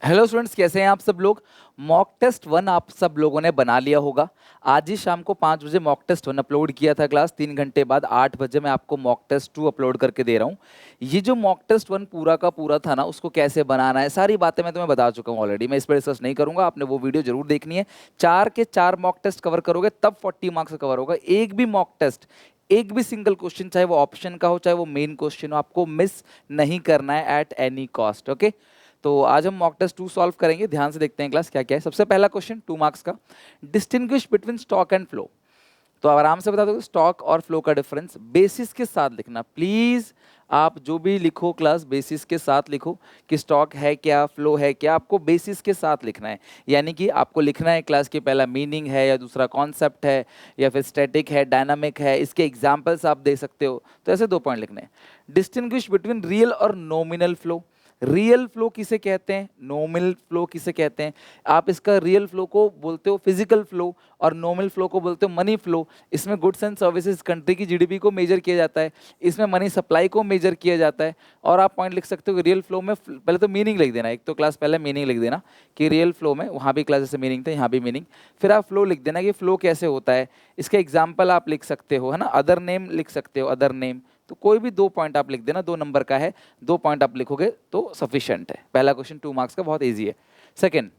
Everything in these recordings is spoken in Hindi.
हेलो स्टूडेंट्स, कैसे हैं आप सब लोग। मॉक टेस्ट 1 आप सब लोगों ने बना लिया होगा। आज ही शाम को 5 बजे मॉक टेस्ट 1 अपलोड किया था क्लास। 3 घंटे बाद 8 बजे मैं आपको मॉक टेस्ट 2 अपलोड करके दे रहा हूँ। ये जो मॉक टेस्ट 1 पूरा का पूरा था ना, उसको कैसे बनाना है सारी बातें मैं तुम्हें बता चुका हूँ ऑलरेडी। मैं इस पर डिस्कस नहीं करूंगा, आपने वो वीडियो जरूर देखनी है। 4 के 4 मॉक टेस्ट कवर करोगे तब 40 मार्क्स कवर होगा। एक भी मॉक टेस्ट, एक भी सिंगल क्वेश्चन, चाहे वो ऑप्शन का हो चाहे वो मेन क्वेश्चन हो, आपको मिस नहीं करना है एट एनी कॉस्ट। ओके, तो आज हम मॉक टेस्ट 2 सॉल्व करेंगे। ध्यान से देखते हैं क्लास क्या क्या है। सबसे पहला क्वेश्चन 2 मार्क्स का, distinguish between stock and flow. तो आराम से बता दो स्टॉक और फ्लो का डिफरेंस बेसिस के साथ लिखना प्लीज। आप जो भी लिखो क्लास बेसिस के साथ लिखो कि स्टॉक है क्या, फ्लो है क्या, आपको बेसिस के साथ लिखना है। यानी कि आपको लिखना है क्लास के पहला मीनिंग है या दूसरा कॉन्सेप्ट है या फिर स्टैटिक है, डायनामिक है, इसके एग्जांपल्स आप दे सकते हो। तो ऐसे 2 पॉइंट लिखने हैं। डिस्टिंग्विश बिटवीन रियल और नॉमिनल फ्लो। रियल फ्लो किसे कहते हैं, नॉमिनल फ्लो किसे कहते हैं। आप इसका रियल फ्लो को बोलते हो फिजिकल फ्लो और नॉमिनल फ्लो को बोलते हो मनी फ्लो। इसमें गुड्स एंड सर्विसेज कंट्री की जीडीपी को मेजर किया जाता है, इसमें मनी सप्लाई को मेजर किया जाता है। और आप पॉइंट लिख सकते हो कि रियल फ्लो में पहले तो मीनिंग लिख देना, एक तो क्लास पहले मीनिंग लिख देना कि रियल फ्लो में, वहाँ भी क्लास जैसे मीनिंग था यहाँ भी मीनिंग। फिर आप फ्लो लिख देना कि फ्लो कैसे होता है, इसके एग्जाम्पल आप लिख सकते हो, है ना। अदर नेम लिख सकते हो, अदर नेम। तो कोई भी 2 पॉइंट आप लिख देना, 2 नंबर का है, 2 पॉइंट आप लिखोगे तो सफिशिएंट है। पहला क्वेश्चन 2 मार्क्स का, बहुत इजी है। Second,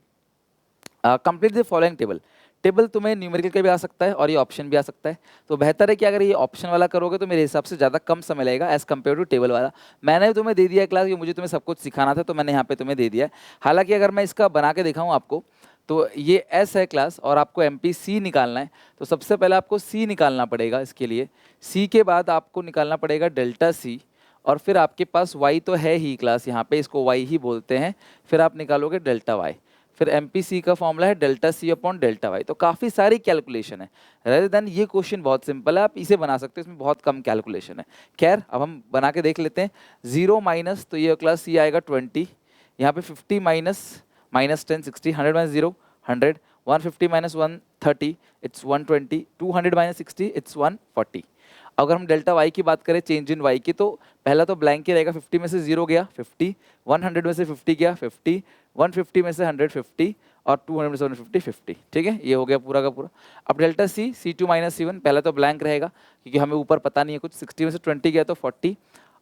complete the following table. Table तुम्हें न्यूमेरिकल का भी आ सकता है और ये ऑप्शन भी आ सकता है। तो बेहतर है कि अगर ये ऑप्शन वाला करोगे तो मेरे हिसाब से ज़्यादा कम समय लगेगा एज कम्पेयर टू टेबल वाला। मैंने तुम्हें दे दिया क्लास कि मुझे तुम्हें सब कुछ सिखाना था, तो मैंने यहाँ पे तुम्हें दे दिया है। हालांकि अगर मैं इसका बना के दिखाऊँ आपको, तो ये एस है क्लास और आपको एम पी सी निकालना है। तो सबसे पहले आपको सी निकालना पड़ेगा। इसके लिए सी के बाद आपको निकालना पड़ेगा डेल्टा सी, और फिर आपके पास वाई तो है ही क्लास, यहाँ पे इसको वाई ही बोलते हैं। फिर आप निकालोगे डेल्टा वाई। फिर एम पी सी का फॉर्मूला है delta C upon delta Y. तो काफ़ी सारी कैलकुलेशन है। रेदर देन ये क्वेश्चन बहुत सिंपल है, आप इसे बना सकते हो, इसमें बहुत कम कैलकुलेशन है। खैर अब हम बना के देख लेते हैं। 0 माइनस, तो ये क्लास सी आएगा 20। यहाँ पे 50 minus -10 60, 100 minus 0 100, 150 minus 130 it's 120, 200 minus 60 it's 140। अगर हम डेल्टा वाई की बात करें, चेंज इन वाई की, तो पहला तो ब्लैंक ही रहेगा। 50 में से 0 गया 50, 100 में से 50 गया 50, 150 में से 100 50 और 200 में से 150 50। ठीक है, ये हो गया पूरा का पूरा। अब delta C, C2 minus C1, पहला तो ब्लैंक रहेगा क्योंकि हमें ऊपर पता नहीं है कुछ। 60 में से 20 गया तो 40,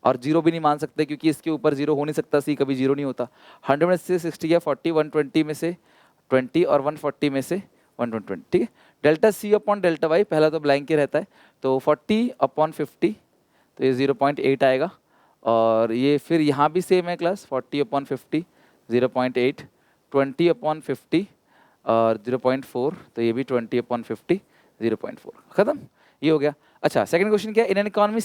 और 0 भी नहीं मान सकते क्योंकि इसके ऊपर 0 हो नहीं सकता, सी कभी 0 नहीं होता। 100 में से 60 गया 40, 120 में से 20 और 140 में से 120। ठीक है, delta C upon delta Y, पहला तो ब्लैंक ही रहता है, तो 40 अपॉन 50, तो ये 0.8 आएगा। और ये फिर यहाँ भी सेम है क्लास, 40 अपॉन 50 0.8, 20 अपॉन 50 और 0.4, तो ये भी 20 अपॉन 50 0.4। खत्म, ये हो गया। अच्छा, सेकंड क्वेश्चन क्या है। इन एन इकोनॉमी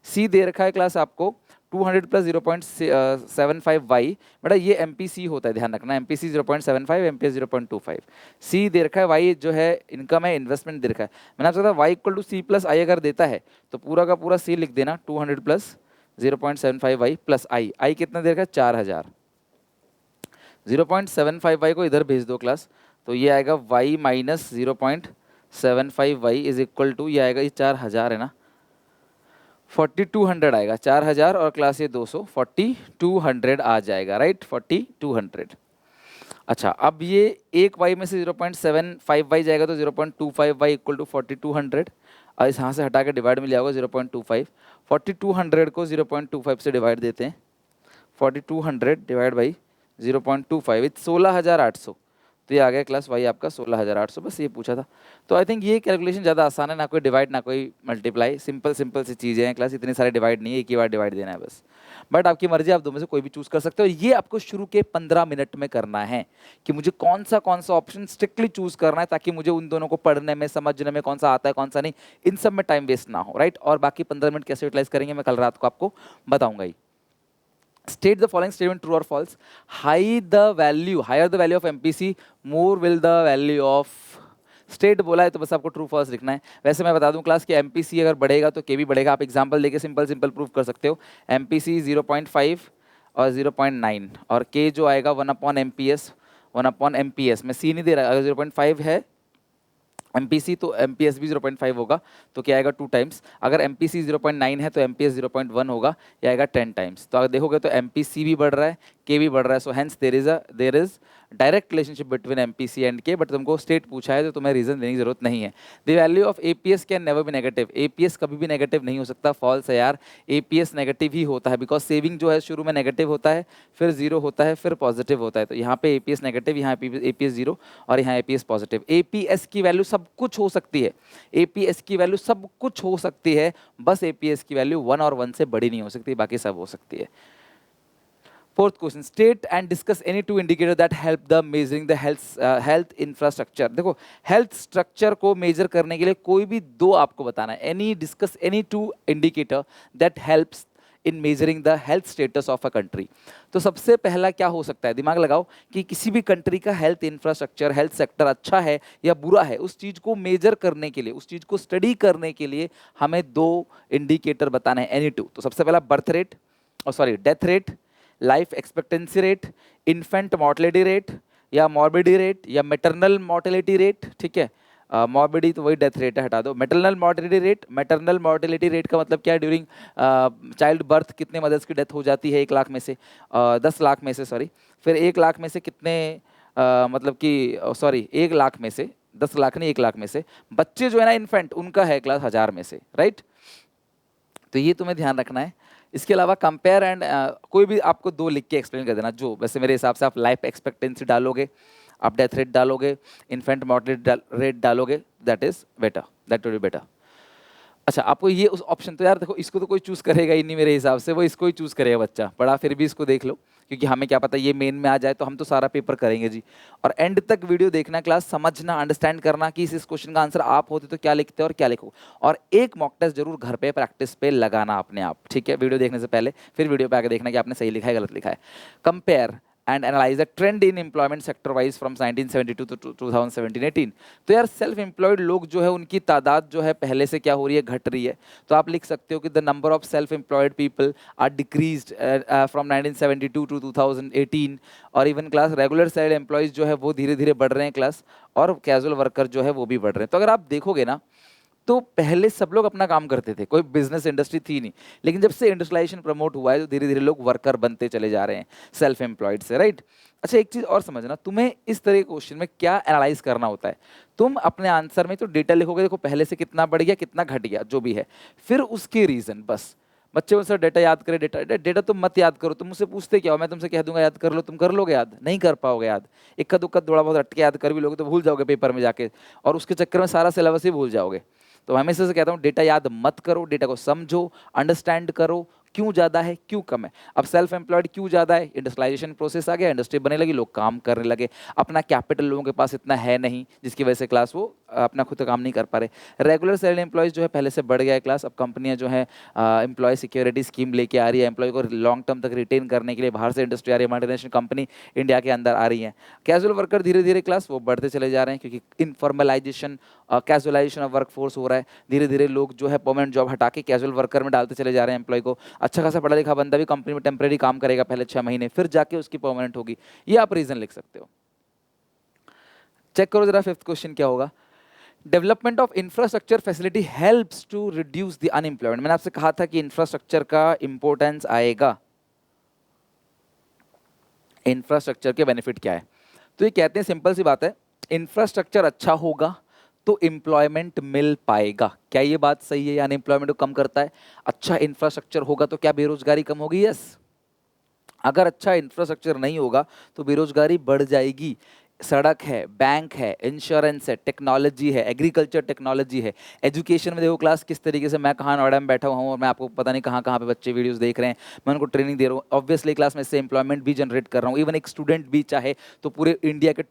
सी दे रखा है क्लास आपको 200 प्लस 0.75 वाई। बेटा ये एम पी सी होता है, ध्यान रखना। M P C 0.75, M P S 0.25। C दे रखा है, वाई जो है इनकम है, इन्वेस्टमेंट दे रखा है। मैंने आपसे कहा Y equal to C plus I अगर देता है तो पूरा का पूरा सी लिख देना, 200 प्लस 0.75 वाई प्लस आई। आई कितना दे रखा है, 4000। 0.75 वाई को इधर भेज दो क्लास, तो ये आएगा Y minus 0.75 Y is equal to, ये आएगा, ये 4000 है ना, 4200 आएगा। 4000 और क्लास ये 200, 4200 आ जाएगा, राइट, 4200। अच्छा, अब ये एक वाई में से 0.75 वाई जाएगा तो 0.25 वाई इक्वल टू 4200। और इस यहाँ से हटा के डिवाइड में लिया होगा 0.25। 4200 को 0.25 से डिवाइड देते हैं, 4200 डिवाइड बाई 0.25 इट्स 16800। तो ये आ गया क्लास वाई आपका 16800। बस ये पूछा था। तो आई थिंक ये कैलकुलेशन ज़्यादा आसान है, ना कोई डिवाइड ना कोई मल्टीप्लाई, सिंपल सिंपल सी चीज़ें हैं क्लास। इतनी सारे डिवाइड नहीं है, एक ही बार डिवाइड देना है बस। बट आपकी मर्जी, आप दो में से कोई भी चूज़ कर सकते हो। ये आपको शुरू के 15 मिनट में करना है कि मुझे कौन सा ऑप्शन स्ट्रिक्टली चूज़ करना है, ताकि मुझे उन दोनों को पढ़ने में, समझने में, कौन सा आता है कौन सा नहीं, इन सब में टाइम वेस्ट ना हो, राइट। और बाकी 15 मिनट कैसे यूटिलाइज करेंगे मैं कल रात को आपको बताऊंगा ही। State the following statement true or false. Higher the value of MPC, more will the value of state बोला है, तो बस आपको ट्रू फॉल्स लिखना है। वैसे मैं बता दूं क्लास कि एमपीसी अगर बढ़ेगा तो के भी बढ़ेगा। आप एग्जांपल देके सिंपल सिंपल प्रूव कर सकते हो। एमपीसी 0.5 और 0.9 और के जो आएगा 1/MPS में सी नहीं दे रहा। अगर 0.5 है एमपीसी तो एमपीएस भी 0.5 होगा, तो क्या आएगा 2 टाइम्स। अगर एमपीसी 0.9 है तो एमपीएस 0.1 होगा, या आएगा 10 टाइम्स। तो अगर देखोगे तो एमपीसी भी बढ़ रहा है, के भी बढ़ रहा है, so hence there is direct relationship between MPC and के, बट तुमको स्टेट पूछा है तो तुम्हें रीजन देने की जरूरत नहीं है। The value of APS can never be negative, APS कभी भी नेगेटिव नहीं हो सकता, फॉल्स है यार, एपीएस नेगेटिव ही होता है, बिकॉज सेविंग जो है शुरू में नेगेटिव होता है, फिर जीरो होता है, फिर पॉजिटिव होता है, तो यहाँ पे एपीएस नेगेटिव, यहाँ एपीएस जीरो और यहाँ एपीएस पॉजिटिव। एपीएस की वैल्यू सब कुछ हो सकती है, एपीएस की वैल्यू सब कुछ हो सकती है, बस एपीएस की वैल्यू 1 और 1 से बड़ी नहीं हो सकती, बाकी सब हो सकती है। Fourth question, state and discuss any two indicator that help the measuring the health infrastructure. देखो हेल्थ स्ट्रक्चर को मेजर करने के लिए कोई भी दो आपको बताना है, any discuss any two indicator that helps in measuring the health status of a country. तो सबसे पहला क्या हो सकता है, दिमाग लगाओ कि किसी भी कंट्री का हेल्थ इंफ्रास्ट्रक्चर, हेल्थ सेक्टर अच्छा है या बुरा है, उस चीज़ को मेजर करने के लिए, उस चीज़ को स्टडी करने के लिए हमें दो इंडिकेटर बताना है, एनी टू। तो सबसे पहला birth rate, sorry death rate, life expectancy rate, infant mortality rate या मॉर्बिडी रेट या मेटरनल मॉर्टेलिटी रेट, ठीक है। मॉर्बिडी तो वही डेथ रेट है, हटा दो। Maternal mortality rate, maternal mortality rate का मतलब क्या है, ड्यूरिंग चाइल्ड बर्थ कितने मदर्स की डेथ हो जाती है 1 लाख में से, 10 लाख में से, सॉरी, फिर 1 लाख में से कितने, मतलब कि सॉरी 1 लाख में से, 10 लाख नहीं 1 लाख में से बच्चे जो है ना इन्फेंट, उनका है क्लास 1000 में से, राइट। तो ये तुम्हें ध्यान रखना है। इसके अलावा कंपेयर एंड कोई भी आपको दो लिख के एक्सप्लेन कर देना, जो वैसे मेरे हिसाब से आप लाइफ एक्सपेक्टेंसी डालोगे, आप डेथ रेट डालोगे, इन्फेंट मॉर्टेलिटी रेट डालोगे, that is better, that will be better. अच्छा, आपको ये उस ऑप्शन, तो यार देखो इसको तो कोई चूज करेगा ही नहीं मेरे हिसाब से, वो इसको ही चूज करेगा बच्चा पढ़ा, फिर भी इसको देख लो, क्योंकि हमें क्या पता ये मेन में आ जाए तो हम तो सारा पेपर करेंगे जी। और एंड तक वीडियो देखना, क्लास समझना, अंडरस्टैंड करना कि इस क्वेश्चन का आंसर आप होते तो क्या लिखते और क्या लिखो, और एक मॉक टेस्ट जरूर घर पे प्रैक्टिस पे लगाना अपने आप, ठीक है, वीडियो देखने से पहले, फिर वीडियो पे आके देखना कि आपने सही लिखा है गलत लिखा है। Compare and analyse the trend in employment sector wise from 1972 to 2017-18। तो यार सेल्फ एम्प्लॉयड लोग जो है उनकी तादाद जो है पहले से क्या हो रही है, घट रही है। तो आप लिख सकते हो कि the number of self employed people are decreased from 1972 to 2018, और even class regular salary employees जो है वो धीरे धीरे बढ़ रहे हैं क्लास, और कैजुअल वर्कर जो है वो भी बढ़ रहे हैं। तो अगर आप देखोगे ना तो पहले सब लोग अपना काम करते थे, कोई बिजनेस इंडस्ट्री थी नहीं, लेकिन जब से इंडस्ट्रियलाइजेशन प्रमोट हुआ है तो धीरे धीरे लोग वर्कर बनते चले जा रहे हैं सेल्फ एम्प्लॉयड से, राइट। अच्छा, एक चीज और समझना, तुम्हें इस तरह के क्वेश्चन में क्या एनालाइज करना होता है, तुम अपने आंसर में तो डेटा लिखोगे, देखो पहले से कितना बढ़ गया कितना घट गया जो भी है, फिर उसके रीजन, बस। बच्चे मुझसे डेटा याद करें, डेटा तुम मत याद करो, तुम मुझसे पूछते क्या हो, मैं तुमसे कह दूंगा याद कर लो, तुम कर लोगे याद, नहीं कर पाओगे याद, इक्का दुक्का थोड़ा बहुत रट के याद कर भी लोगे तो भूल जाओगे पेपर में जाके, और उसके चक्कर में सारा सिलेबस ही भूल जाओगे। तो हमेशा से कहता हूँ डेटा याद मत करो, डेटा को समझो, अंडरस्टैंड करो, क्यों ज़्यादा है क्यों कम है। अब सेल्फ एम्प्लॉयड क्यों ज़्यादा है, इंडस्ट्रियलाइजेशन प्रोसेस आ गया, इंडस्ट्री बनने लगी, लोग काम करने लगे, अपना कैपिटल लोगों के पास इतना है नहीं, जिसकी वजह से क्लास वो अपना खुद का काम नहीं कर पा रहे। रेगुलर सैलरी एम्प्लॉयज़ जो है पहले से बढ़ गया है क्लास, अब कंपनियां जो है एम्प्लॉय सिक्योरिटी स्कीम लेके आ रही है, एम्प्लॉय को लॉन्ग टर्म तक रिटेन करने के लिए बाहर से इंडस्ट्री आ रही है, मल्टीनेशनल कंपनी इंडिया के अंदर आ रही है। कैजुअल वर्कर धीरे धीरे क्लास वो बढ़ते चले जा रहे हैं, क्योंकि informalisation, casualisation of work force हो रहा है, धीरे धीरे लोग जो है परमानेंट जॉब हटा के कैजुअल वर्कर में डालते चले जा रहे हैं एम्प्लॉय को। अच्छा खासा पढ़ा लिखा बंदा भी कंपनी में टेम्परेरी काम करेगा पहले 6 महीने, फिर जाके उसकी परमानेंट होगी। ये आप रीजन लिख सकते हो। चेक करो जरा फिफ्थ क्वेश्चन क्या होगा। Development of infrastructure facility helps to reduce the unemployment. मैंने आपसे कहा था कि इंफ्रास्ट्रक्चर का इंपॉर्टेंस आएगा, इंफ्रास्ट्रक्चर के बेनिफिट क्या है। तो ये कहते हैं सिंपल सी बात है, इंफ्रास्ट्रक्चर अच्छा होगा तो एम्प्लॉयमेंट मिल पाएगा। क्या ये बात सही है या अनएम्प्लॉयमेंट को कम करता है? अच्छा इंफ्रास्ट्रक्चर होगा तो क्या बेरोजगारी कम होगी? यस। अगर अच्छा इंफ्रास्ट्रक्चर नहीं होगा तो बेरोजगारी बढ़ जाएगी। सड़क है, बैंक है, इंश्योरेंस है, टेक्नोलॉजी है, एग्रीकल्चर टेक्नोलॉजी है, एजुकेशन में देखो क्लास किस तरीके से, मैं कहाँ नोएडा में बैठा हुआ हूँ और मैं आपको पता नहीं कहाँ कहाँ पे बच्चे वीडियोस देख रहे हैं, मैं उनको ट्रेनिंग दे रहा हूँ, ऑब्वियसली क्लास में इससे एम्प्लॉयमेंट भी जनरेट कर रहा हूँ। इवन एक स्टूडेंट भी चाहे तो पूरे इंडिया के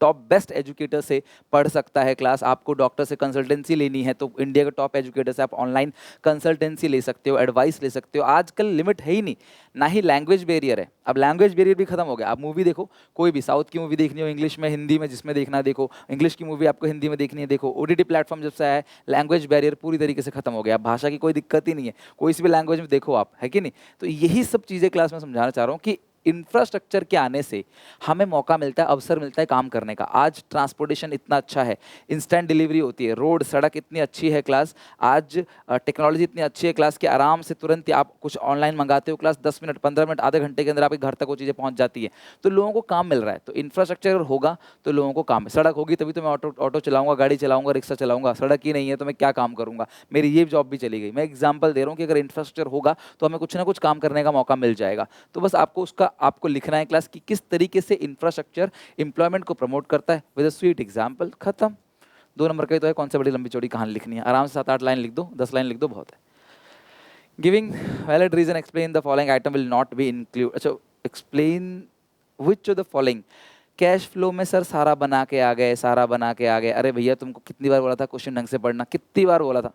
टॉप बेस्ट एजुकेटर से पढ़ सकता है क्लास। आपको डॉक्टर से कंसल्टेंसी लेनी है तो इंडिया के टॉप एजुकेटर से आप ऑनलाइन कंसल्टेंसी ले सकते हो, एडवाइस ले सकते हो। आजकल लिमिट है ही नहीं, ना ही लैंग्वेज बैरियर है। अब लैंग्वेज बैरियर भी खत्म हो गया। आप मूवी देखो, कोई भी साउथ की मूवी देखनी हो, इंग्लिश में, हिंदी में, जिसमें देखना देखो, इंग्लिश की मूवी आपको हिंदी में देखनी है देखो। ओटीटी प्लेटफॉर्म जब से आया है, लैंग्वेज बैरियर पूरी तरीके से खत्म हो गया। भाषा की कोई दिक्कत ही नहीं है, कोई सी भी लैंग्वेज में देखो आप, है कि नहीं। तो यही सब चीज़ें क्लास में समझाना चाह रहा हूँ कि इंफ्रास्ट्रक्चर के आने से हमें मौका मिलता है, अवसर मिलता है काम करने का। आज ट्रांसपोर्टेशन इतना अच्छा है, इंस्टेंट डिलीवरी होती है, रोड सड़क इतनी अच्छी है क्लास, आज टेक्नोलॉजी इतनी अच्छी है क्लास कि आराम से तुरंत ही आप कुछ ऑनलाइन मंगाते हो क्लास, 10 मिनट 15 मिनट आधे घंटे के अंदर आपके घर तक वो चीज़ें पहुंच जाती है। तो लोगों को काम मिल रहा है। तो इंफ्रास्ट्रक्चर होगा तो लोगों को काम, सड़क होगी तभी तो मैं ऑटो ऑटो चलाऊंगा, गाड़ी चलाऊंगा, रिक्शा चलाऊंगा। सड़क ही नहीं है तो मैं क्या काम करूंगा, मेरी ये जॉब भी चली गई। मैं एग्जाम्पल दे रहा हूँ कि अगर इंफ्रास्ट्रक्चर होगा तो हमें कुछ ना कुछ काम करने का मौका मिल जाएगा। तो बस आपको उसका आपको लिखना है क्लास कि किस तरीके से इंफ्रास्ट्रक्चर एम्प्लॉयमेंट को प्रमोट करता है विद अ स्वीट एग्जाम्पल। खत्म। 2 नंबर का ही तो है, कौन से बड़ी लंबी चौड़ी कहानी लिखनी है, आराम से 7-8 लाइन लिख दो, 10 लाइन लिख दो, बहुत है। Giving valid reason explain the following item will not be include. अच्छा, explain which of the following. Cash flow में सर सारा बना के आ गए, सारा बना के आ गए। अरे भैया तुमको कितनी बार बोला था क्वेश्चन ढंग से पढ़ना, कितनी बार बोला था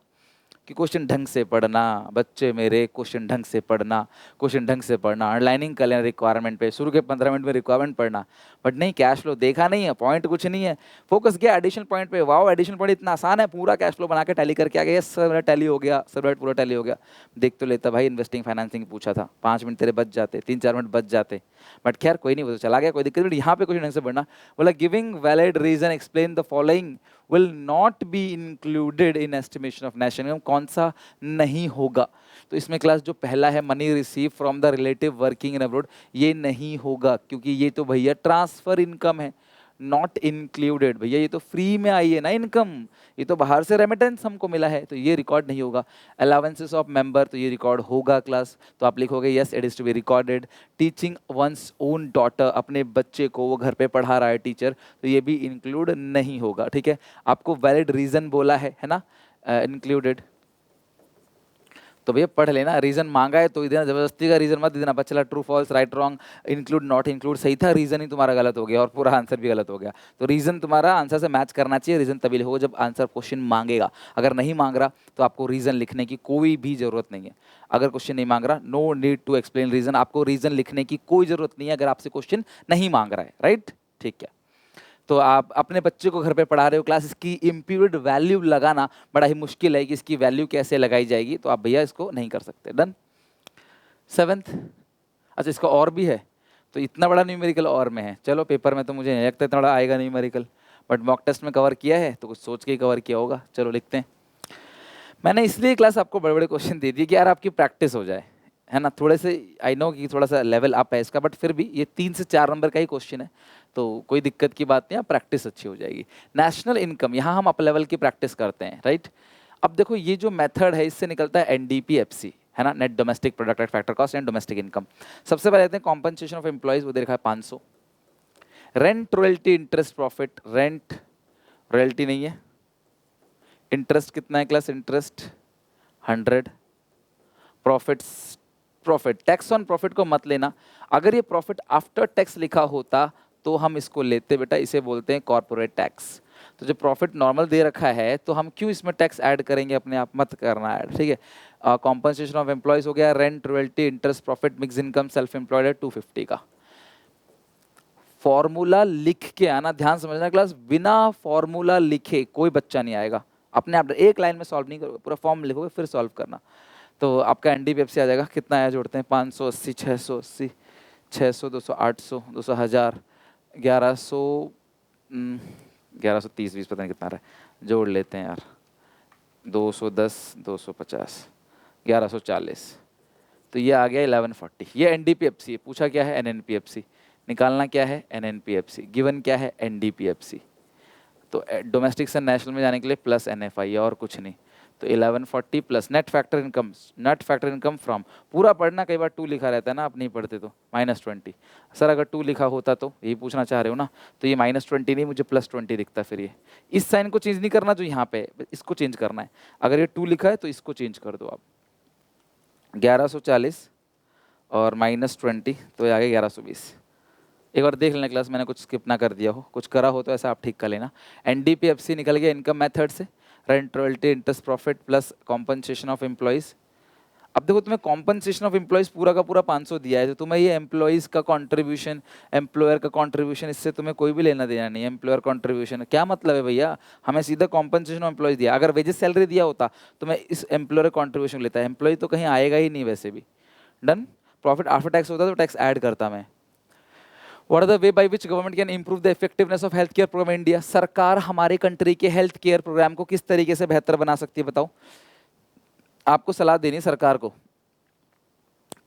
कि क्वेश्चन ढंग से पढ़ना, बच्चे मेरे क्वेश्चन ढंग से पढ़ना, क्वेश्चन ढंग से पढ़ना, अंडरलाइनिंग कर लेना रिक्वायरमेंट पे, शुरू के 15 मिनट में रिक्वायरमेंट पढ़ना। बट नहीं, कैश फ्लो देखा नहीं है, पॉइंट कुछ नहीं है, फोकस गया एडिशनल पॉइंट पे। वाओ एडिशनल पॉइंट इतना आसान है, पूरा कैश फ्लो बना के टैली करके आ गया। सर मेरा टैली हो गया, सर मेरा पूरा टैली हो गया। देख तो लेता भाई, इन्वेस्टिंग फाइनेंसिंग पूछा था, 5 मिनट तेरे बच जाते, 3-4 मिनट बच जाते। बट खैर कोई नहीं, वो तो चला गया, कोई दिक्कत नहीं। यहाँ पे क्वेश्चन ढंग से पढ़ना बोला, giving valid reason explain the following will not be included in estimation of national income। कौन सा नहीं होगा? तो इसमें क्लास जो पहला है money receive from the relative working in abroad, ये नहीं होगा क्योंकि ये तो भैया ट्रांसफर इनकम है, नॉट इंक्लूडेड। भैया ये तो फ्री में आई है ना इनकम, ये तो बाहर से रेमिटेंस हमको मिला है, तो ये रिकॉर्ड नहीं होगा। अलाउंसेस ऑफ मेंबर, तो ये रिकॉर्ड होगा क्लास, तो आप लिखोगे yes it is to be recorded. Teaching one's own daughter, अपने बच्चे को वो घर पे पढ़ा रहा है टीचर, तो ये भी इंक्लूड नहीं होगा। ठीक है, आपको वैलिड रीजन बोला है ना, इंक्लूडेड, तो भैया पढ़ लेना। रीजन मांगा है तो देना, जबरदस्ती का रीजन मत देना। बच्चा true false right wrong include not include सही था, रीजन ही तुम्हारा गलत हो गया और पूरा आंसर भी गलत हो गया। तो रीजन तुम्हारा आंसर से मैच करना चाहिए, रीजन तभी लिखोगे जब आंसर क्वेश्चन मांगेगा। अगर नहीं मांग रहा तो आपको रीजन लिखने की कोई भी जरूरत नहीं है। अगर क्वेश्चन नहीं मांग रहा, no need to explain reason, आपको रीजन लिखने की कोई जरूरत नहीं है अगर आपसे क्वेश्चन नहीं मांग रहा है। राइट, ठीक है। तो आप अपने बच्चे को घर पे पढ़ा रहे हो क्लास, इसकी इम्प्यूटेड वैल्यू लगाना बड़ा ही मुश्किल है कि इसकी वैल्यू कैसे लगाई जाएगी, तो आप भैया इसको नहीं कर सकते। डन। 7th, अच्छा इसका और भी है, तो इतना बड़ा न्यूमेरिकल और में है। चलो पेपर में तो मुझे नहीं लगता इतना बड़ा आएगा न्यूमेरिकल, बट मॉक टेस्ट में कवर किया है तो कुछ सोच के ही कवर किया होगा। चलो लिखते हैं। मैंने इसलिए क्लास आपको बड़े बड़े क्वेश्चन दे दिए कि यार आपकी प्रैक्टिस हो जाए, है ना। थोड़े से आई नो कि थोड़ा सा लेवल अप है इसका, बट फिर भी ये 3 से 4 नंबर का ही क्वेश्चन है, तो कोई दिक्कत की बात नहीं है, प्रैक्टिस अच्छी हो जाएगी। नेशनल इनकम, यहाँ हम अप लेवल की प्रैक्टिस करते हैं, राइट। अब देखो ये जो मेथड है इससे निकलता है एनडीपीएफसी, है ना, net domestic product at factor cost and domestic income. सबसे पहले लेते हैं कॉम्पनसेशन ऑफ एम्प्लॉइज, वो दे रखा है 500। Rent royalty interest profit, rent royalty नहीं है, इंटरेस्ट कितना है class, interest 100। Profits, profit, tax on profit को मत लेना। अगर ये प्रॉफिट आफ्टर टैक्स लिखा होता तो हम इसको लेते बेटा, इसे बोलते हैं कॉर्पोरेट टैक्स। तो जो प्रॉफिट नॉर्मल दे रखा है तो हम क्यों इसमें टैक्स ऐड करेंगे, अपने आप मत करना ऐड, ठीक है। कॉम्पनसेशन ऑफ एम्प्लॉयज हो गया, rent royalty interest profit mix income self employed है 250 का। फॉर्मूला लिख के आना, ध्यान समझना क्लास, बिना फॉर्मूला लिखे कोई बच्चा नहीं आएगा। अपने आप एक लाइन में सॉल्व नहीं करोगे, पूरा फॉर्म लिखोगे फिर सॉल्व करना। तो आपका एनडीपीएफसी आ जाएगा, कितना आया जोड़ते हैं, 580, 680, 600, 200, 800, 200, 1000, 1100, 1130, 20 पता नहीं कितना रहा है, जोड़ लेते हैं यार, 210, 250, 1140, तो ये आ गया 1140। ये एनडीपीएफसी, पूछा क्या है एनएनपीएफसी, निकालना क्या है एनएनपीएफसी, गिवन क्या है एनडीपीएफसी। तो डोमेस्टिक से नेशनल में जाने के लिए प्लस एनएफआई और कुछ नहीं, तो 1140 plus net factor income, net factor income from, पूरा पढ़ना, कई बार 2 लिखा रहता है ना, आप नहीं पढ़ते तो, -20। सर अगर 2 लिखा होता तो, यही पूछना चाह रहे हो ना, तो ये -20 नहीं, मुझे +20 दिखता। फिर ये इस साइन को चेंज नहीं करना जो यहाँ पे, इसको चेंज करना है। अगर ये 2 लिखा है तो इसको चेंज कर दो आप, 1140 और -20, तो ये आ गया 1120। एक बार देख लेना क्लास, मैंने कुछ स्किप ना कर दिया हो, कुछ करा हो तो ऐसा आप ठीक कर लेना। एनडीपीएफसी निकल गया इनकम मेथड से, rent royalty interest profit plus compensation of employees. अब देखो तुम्हें कॉम्पनसेशन ऑफ एम्प्लॉइज पूरा का पूरा 500 दिया है, तो तुम्हें ये एम्प्लॉइज का कंट्रीब्यूशन, एम्प्लॉयर का कंट्रीब्यूशन, इससे तुम्हें कोई भी लेना देना नहीं है। एम्प्लॉयर कंट्रीब्यूशन क्या मतलब है भैया, हमें सीधा कॉम्पनसेशन ऑफ एम्प्लॉइज दिया। अगर वेजेस सैलरी दिया होता तो मैं इस एम्प्लॉयर कंट्रीब्यूशन लेता है, एम्प्लॉय तो कहीं आएगा ही नहीं वैसे भी। डन। प्रॉफिट आफ्टर टैक्स होता तो टैक्स ऐड करता मैं, what are the way by which government can improve the effectiveness of health care programme India? सरकार हमारे कंट्री के हेल्थ केयर प्रोग्राम को किस तरीके से बेहतर बना सकती है, बताओ। आपको सलाह देनी है सरकार को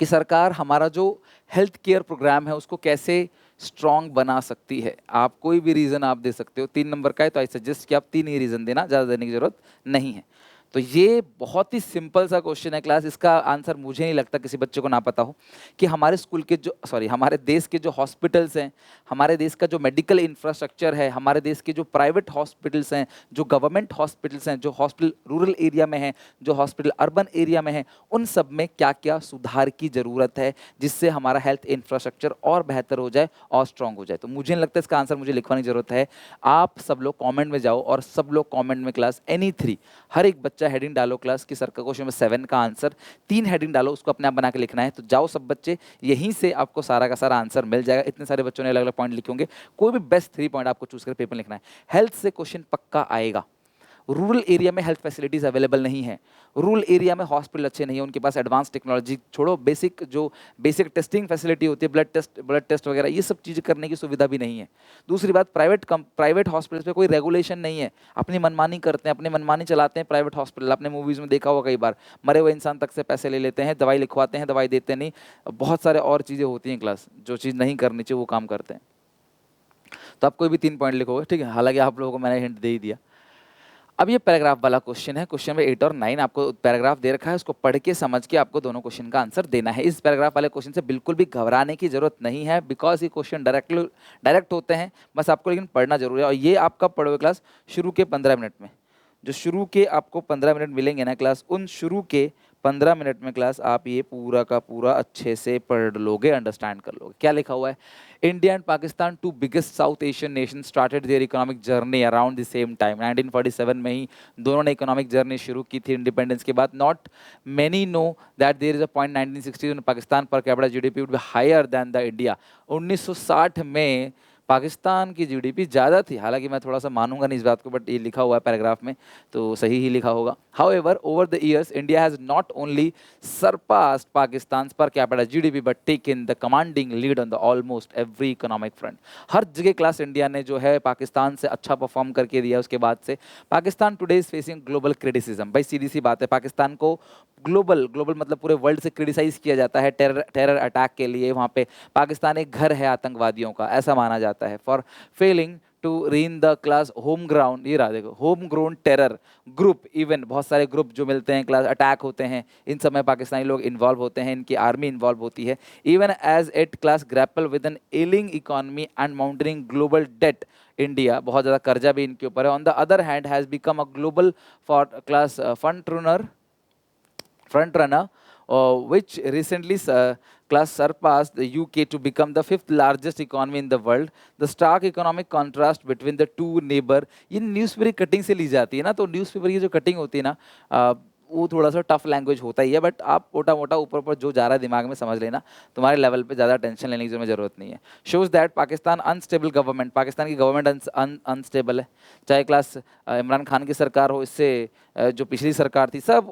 कि सरकार हमारा जो हेल्थ केयर प्रोग्राम है उसको कैसे स्ट्रॉन्ग बना सकती है। आप कोई भी रीजन आप दे सकते हो, 3 नंबर का है तो आई सजेस्ट कि आप 3 ही रीजन देना, ज़्यादा देने की जरूरत नहीं है। तो ये बहुत ही सिंपल सा क्वेश्चन है क्लास, इसका आंसर मुझे नहीं लगता किसी बच्चे को ना पता हो कि हमारे स्कूल के जो हमारे देश के जो हॉस्पिटल्स हैं, हमारे देश का जो मेडिकल इंफ्रास्ट्रक्चर है, हमारे देश के जो प्राइवेट हॉस्पिटल्स हैं, जो गवर्नमेंट हॉस्पिटल्स हैं, जो हॉस्पिटल रूरल एरिया में हैं, जो हॉस्पिटल अर्बन एरिया में हैं, उन सब में क्या क्या सुधार की ज़रूरत है जिससे हमारा हेल्थ इंफ्रास्ट्रक्चर और बेहतर हो जाए और स्ट्रॉन्ग हो जाए। तो मुझे नहीं लगता इसका आंसर मुझे लिखवाने की ज़रूरत है। आप सब लोग कॉमेंट में जाओ और सब लोग कॉमेंट में क्लास एनी 3 हर एक बच्चा हेडिंग डालो क्लास की सर का क्वेश्चन नंबर 7 का आंसर 3 हेडिंग डालो, उसको अपने आप बना के लिखना है। तो जाओ सब बच्चे, यहीं से आपको सारा का सारा आंसर मिल जाएगा। इतने सारे बच्चों ने अलग अलग पॉइंट लिखे होंगे, कोई भी बेस्ट 3 पॉइंट आपको चूज कर पेपर लिखना है। हेल्थ से क्वेश्चन पक्का आएगा। रूरल एरिया में हेल्थ फैसिलिटीज़ अवेलेबल नहीं है, रूरल एरिया में हॉस्पिटल अच्छे नहीं है, उनके पास एडवांस टेक्नोलॉजी छोड़ो, बेसिक टेस्टिंग फैसिलिटी होती है, ब्लड टेस्ट वगैरह, ये सब चीज़ें करने की सुविधा भी नहीं है। दूसरी बात, प्राइवेट हॉस्पिटल पे कोई रेगुलेशन नहीं है, अपनी मनमानी करते हैं, अपनी मनमानी चलाते हैं प्राइवेट हॉस्पिटल। आपने मूवीज़ में देखा होगा कई बार, मरे हुए इंसान तक से पैसे ले लेते हैं, दवाई लिखवाते हैं, दवाई देते नहीं, बहुत सारे और चीज़ें होती हैं क्लास, जो चीज़ नहीं करनी चाहिए वो काम करते हैं। तो आप कोई भी 3 पॉइंट लिखोगे, ठीक है। हालांकि आप लोगों को मैंने हिंट दे ही दिया। अब ये पैराग्राफ वाला क्वेश्चन है, क्वेश्चन नंबर 8 और 9 आपको पैराग्राफ दे रखा है, उसको पढ़ के समझ के आपको दोनों क्वेश्चन का आंसर देना है। इस पैराग्राफ वाले क्वेश्चन से बिल्कुल भी घबराने की जरूरत नहीं है, बिकॉज ये क्वेश्चन डायरेक्ट होते हैं, बस आपको लेकिन पढ़ना जरूरी है। और ये आप कब पढ़ोगे क्लास? शुरू के 15 मिनट में। जो शुरू के आपको 15 मिनट मिलेंगे ना क्लास, उन शुरू के 15 मिनट में क्लास आप ये पूरा का पूरा अच्छे से पढ़ लोगे, अंडरस्टैंड कर लोगे। क्या लिखा हुआ है? India and Pakistan, 2 biggest south Asian nation, started their economic journey around the same time. 1947 में ही दोनों ने इकोनॉमिक जर्नी शुरू की थी इंडिपेंडेंस के बाद। Not many know that there is a point 1960 Pakistan per capita GDP would be higher than the India. 1960 में पाकिस्तान की जीडीपी ज़्यादा थी, हालांकि मैं थोड़ा सा मानूंगा नहीं इस बात को, बट ये लिखा हुआ है पैराग्राफ में तो सही ही लिखा होगा। However, over the years India has not only surpassed Pakistan per capita GDP but taken the commanding lead on the almost every economic front. हर जगह क्लास इंडिया ने जो है पाकिस्तान से अच्छा परफॉर्म करके दिया। उसके बाद से Pakistan today is facing global criticism. भाई सीधी सी बात है, पाकिस्तान को ग्लोबल मतलब पूरे वर्ल्ड से क्रिटिसाइज किया जाता है टेरर अटैक के लिए। वहाँ पे पाकिस्तान एक घर है आतंकवादियों का, ऐसा माना जाता है। For failing to rein the class home ground, ये रहा देखो, home grown terror group, even बहुत सारे ग्रुप जो मिलते हैं क्लास, अटैक होते हैं, इन समय पाकिस्तानी लोग इन्वॉल्व होते हैं, इनकी आर्मी इन्वॉल्व होती है। Even as it class grapple with an ailing economy and mounting global debt, India बहुत ज़्यादा कर्जा भी इनके ऊपर है। On the other hand has become a global for class front runner, which recently class surpassed the UK to become the 5th largest economy in the world. The stark economic contrast between the two neighbor, ये न्यूज़पेपर की कटिंग से ली जाती है ना, तो न्यूज़पेपर की जो कटिंग होती है ना, वो थोड़ा सा टफ लैंग्वेज होता ही है, बट आप मोटा मोटा ऊपर ऊपर जो जा रहा है दिमाग में समझ लेना, तुम्हारे लेवल पे ज़्यादा टेंशन लेने की जरूरत नहीं है। Shows that Pakistan unstable government, Pakistan की गवर्नमेंट अनस्टेबल है, चाहे क्लास इमरान खान की सरकार हो, इससे जो पिछली सरकार थी, सब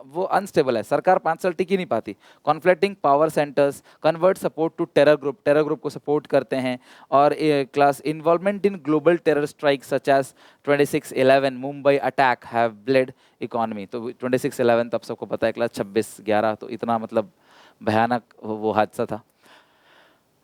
वो अनस्टेबल है। सरकार 5 साल टिक ही नहीं पाती। Conflicting power centres convert support to terror group को सपोर्ट करते हैं। और class involvement in global terror strike such as 26/11 Mumbai attack have bled economy. तो 26/11 तो आप सबको पता है क्लास 26/11, तो इतना मतलब भयानक वो हादसा था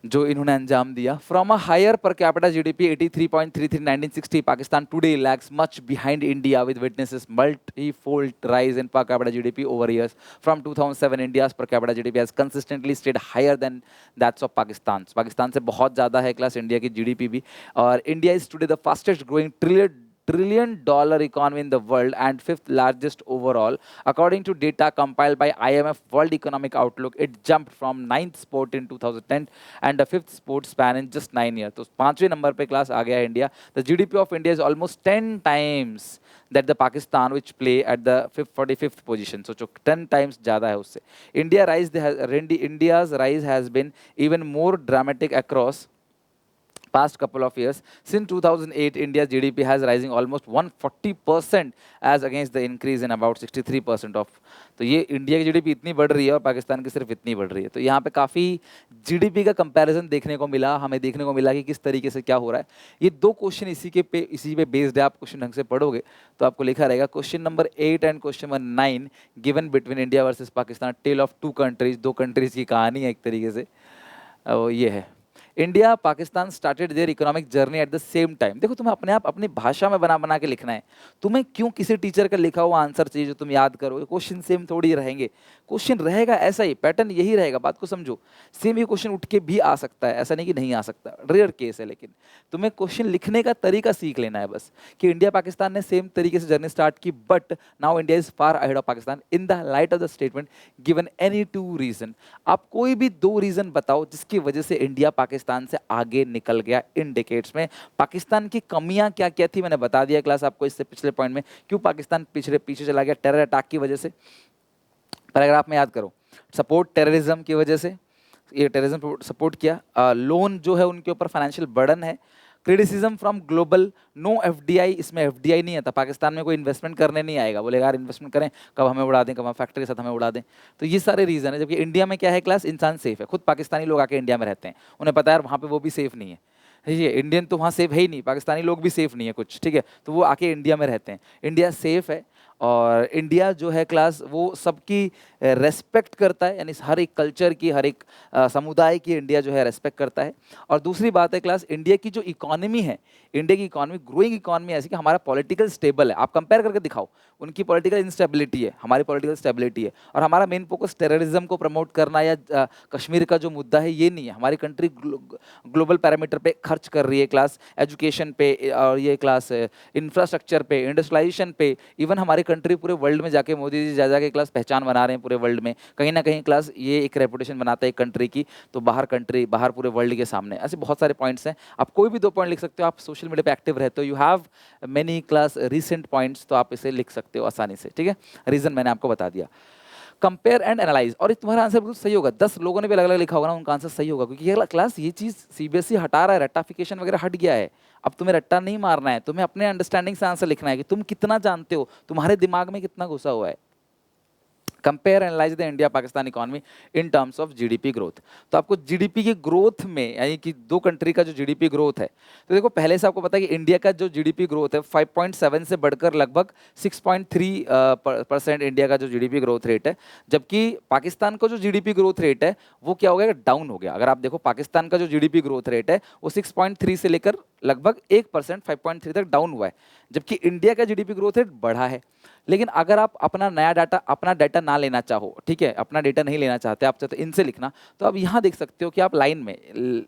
जो इन्होंने अंजाम दिया। From a higher per capita GDP 83.33 1960, Pakistan today lags much behind India with witnesses multi-fold rise in per capita GDP over years. From 2007, India's per capita GDP has consistently stayed higher than that's of Pakistan. Pakistan से बहुत ज़्यादा है क्लास इंडिया की जीडीपी भी। और India is today the fastest growing trillion-dollar economy in the world and 5th largest overall. According to data compiled by IMF World Economic Outlook, it jumped from 9th spot in 2010 and the 5th spot span in just 9 years. तो 5वें नंबर पे क्लास आ गया India. The GDP of India is almost 10 times that the Pakistan which play at the 45th position. So 10 times ज़्यादा है उससे। India's rise has been even more dramatic across past couple of years. Since 2008, India's GDP has rising almost 140% as against the increase in about 63% of. तो ये इंडिया की जीडीपी इतनी बढ़ रही है और पाकिस्तान की सिर्फ इतनी बढ़ रही है। तो यहाँ पे काफ़ी जीडीपी का कंपैरिजन देखने को मिला, हमें देखने को मिला कि किस तरीके से क्या हो रहा है। ये दो क्वेश्चन इसी पे बेस्ड है। आप क्वेश्चन ढंग से पढ़ोगे तो आपको लिखा रहेगा question number 8 and question number 9 given between India versus Pakistan, tell of two countries, दो कंट्रीज की कहानी है एक तरीके से। ये है India Pakistan started their economic journey at the same time. देखो तुम्हें अपने आप अपनी भाषा में बना बना के लिखना है। तुम्हें क्यों किसी टीचर का लिखा हुआ आंसर चाहिए जो तुम याद करो? क्वेश्चन सेम थोड़ी रहेंगे, क्वेश्चन रहेगा ऐसा ही, पैटर्न यही रहेगा। बात को समझो, सेम ये क्वेश्चन उठ के भी आ सकता है, ऐसा नहीं कि नहीं आ सकता, रेयर केस है। लेकिन तुम्हें क्वेश्चन लिखने का तरीका सीख लेना है बस, कि इंडिया पाकिस्तान ने सेम तरीके से जर्नी स्टार्ट की, but now India is far ahead of Pakistan in the light of the statement given any two reason. आप कोई भी दो रीजन बताओ जिसकी वजह से इंडिया पाकिस्तान से आगे निकल गया इन डिकेड्स में। पाकिस्तान की कमियां क्या क्या थी मैंने बता दिया क्लास आपको इससे पिछले पॉइंट में, क्यों पाकिस्तान पीछे चला गया टेरर अटैक की वजह से। पैराग्राफ में याद करो, सपोर्ट टेररिज्म की वजह से, ये टेररिज्म सपोर्ट किया, लोन जो है उनके ऊपर फाइनेंशियल बर्डन है, criticism from global, no FDI, इसमें एफडीआई नहीं आता, पाकिस्तान में कोई इन्वेस्टमेंट करने नहीं आएगा, बोलेगा यार इन्वेस्टमेंट करें कब हमें उड़ा दें, कब हम फैक्ट्री के साथ हमें उड़ा दें। तो ये सारे रीजन है। जबकि इंडिया में क्या है क्लास, इंसान सेफ है, खुद पाकिस्तानी लोग आके इंडिया में रहते हैं, उन्हें पता है वहाँ पे वो भी सेफ नहीं है। ये इंडियन तो वहाँ सेफ है ही नहीं, पाकिस्तानी लोग भी सेफ नहीं है कुछ, ठीक है, तो वो आके इंडिया में रहते हैं। इंडिया सेफ है और इंडिया जो है क्लास वो सबकी रेस्पेक्ट करता है, यानी हर एक कल्चर की, हर एक समुदाय की इंडिया जो है रेस्पेक्ट करता है। और दूसरी बात है क्लास, इंडिया की जो इकोनॉमी है, इंडिया की इकोनॉमी ग्रोइंग इकोनॉमी ऐसी कि हमारा पॉलिटिकल स्टेबल है। आप कंपेयर करके दिखाओ, उनकी पॉलिटिकल इंस्टेबिलिटी है, हमारी पॉलिटिकल स्टेबिलिटी है। और हमारा मेन फोकस टेररिज्म को प्रमोट करना या कश्मीर का जो मुद्दा है ये नहीं है। हमारी कंट्री ग्लोबल पैरामीटर पे खर्च कर रही है क्लास, एजुकेशन पे और ये क्लास इंफ्रास्ट्रक्चर पे, इंडस्ट्रियलाइजेशन पे। इवन हमारी कंट्री पूरे वर्ल्ड में जाके मोदी जी जा जाके क्लास पहचान बना रहे हैं पूरे वर्ल्ड में, कहीं ना कहीं क्लास ये एक रेपुटेशन बनाता है एक कंट्री की, तो बाहर पूरे वर्ल्ड के सामने। ऐसे बहुत सारे पॉइंट्स हैं, आप कोई भी दो पॉइंट लिख सकते हो। आप सोशल मीडिया पे एक्टिव रहते हो, you have many class recent points, तो आप इसे लिख सकते हो आसानी से, ठीक है। रीजन मैंने आपको बता दिया। कंपेयर एंड एनालाइज, और तुम्हारा आंसर बिल्कुल सही होगा। 10 लोगों ने भी अलग अलग लिखा होगा ना, उनका आंसर सही होगा, क्योंकि ये क्लास ये चीज़ सीबीएसई हटा रहा है, रट्टाफिकेशन वगैरह हट गया है। अब तुम्हें रट्टा नहीं मारना है, तुम्हें अपने अंडरस्टैंडिंग से आंसर लिखना है कि तुम कितना जानते हो, तुम्हारे दिमाग में कितना घुसा हुआ है। Compare analyse the India Pakistan economy in terms of GDP growth. तो आपको जीडीपी की ग्रोथ में, यानी कि दो कंट्री का जो जीडीपी ग्रोथ है, तो देखो पहले से आपको पता है कि इंडिया का जो जीडीपी ग्रोथ है 5.7 से बढ़कर लगभग 6.3% इंडिया का जो जीडीपी ग्रोथ रेट है। जबकि पाकिस्तान का जो जीडीपी ग्रोथ रेट है वो क्या हो गया, डाउन हो गया। अगर आप देखो पाकिस्तान का जो जीडीपी ग्रोथ रेट है वो 6.3 से लेकर लगभग 1% 5.3 तक डाउन हुआ है, जबकि इंडिया का जीडीपी ग्रोथ रेट बढ़ा है। लेकिन अगर आप अपना डाटा ना लेना चाहो, ठीक है, अपना डेटा नहीं लेना चाहते आप, चाहते इनसे लिखना, तो आप यहाँ देख सकते हो कि आप लाइन में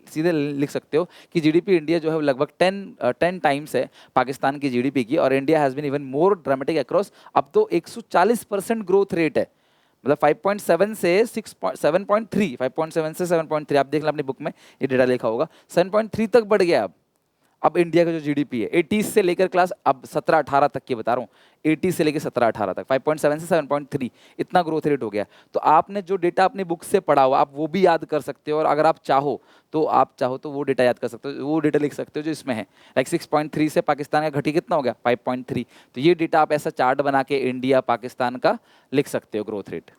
सीधे लिख सकते हो कि जीडीपी इंडिया जो है लगभग 10 टाइम्स है पाकिस्तान की जीडीपी की, और India has been even more dramatic across. अब तो 140% ग्रोथ रेट है, मतलब 5.7 से 7.3, 5.7 से 7.3, आप देख लें अपनी बुक में ये डेटा लिखा होगा, 7.3 तक बढ़ गया। अब इंडिया का जो जीडीपी है 80 से लेकर क्लास अब 17-18 तक की बता रहा हूँ, 80 से लेकर 17-18 तक 5.7 से 7.3 इतना ग्रोथ रेट हो गया। तो आपने जो डेटा अपनी बुक से पढ़ा हो आप वो भी याद कर सकते हो, और अगर आप चाहो तो वो डेटा याद कर सकते हो, वो डेटा लिख सकते हो जो इसमें है। लाइक 6.3 से पाकिस्तान का घटी कितना हो गया 5.3, तो ये डेटा आप ऐसा चार्ट बना के इंडिया पाकिस्तान का लिख सकते हो ग्रोथ रेट।